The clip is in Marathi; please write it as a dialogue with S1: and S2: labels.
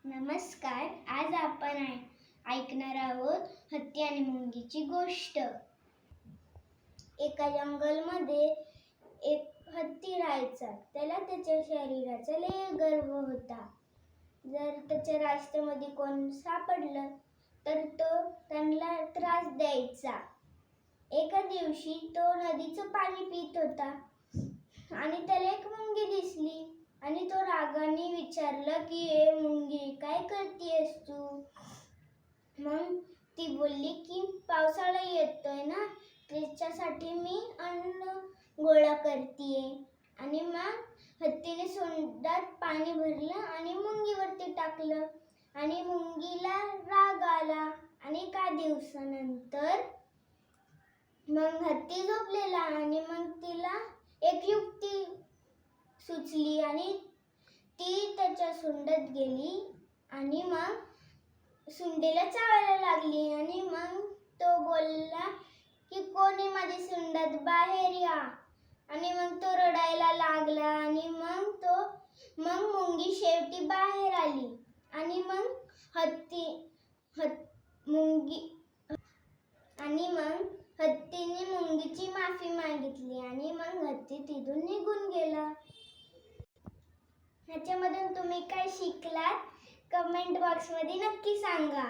S1: नमस्कार. आज आपण ऐकणार आहोत हत्ती आणि मुंगीची गोष्ट. एका जंगलमध्ये एक हत्ती राहायचा. त्याला त्याच्या शरीराचा लय गर्व होता. जर त्याच्या राष्ट्रामध्ये कोण सापडलं तर तो त्यांना त्रास द्यायचा. एका दिवशी तो नदीचं पाणी पित होता आणि त्याला एक मुंगी दिसली आणि तो रागाने विचारलं की ए मुंगी, काय करतेस तू? मग ती बोलली की पावसाळा येतोय ना, त्याच्यासाठी मी अन्न गोळा करतेय. आणि मग हत्तीने सोंडात पाणी भरलं आणि मुंगीवरती टाकलं आणि मुंगीला राग आला. आणि काही दिवसानंतर मग हत्ती झोपलेला आणि मग तिला एक युक्ती सुचली आणि ती त्याच्या सुंडत गेली आणि मग सुंडीला चावायला लागली. आणि मग तो बोलला की कोणी माझी सुंडत, बाहेर या. आणि मग तो रडायला लागला आणि मग मुंगी शेवटी बाहेर आली. आणि मग हत्तीने मुंगीची माफी मागितली आणि मग हत्ती तिथून निघून गेला. ह्याच्यामधून तुम्ही काय शिकलात? कमेंट बॉक्समध्ये नक्की सांगा.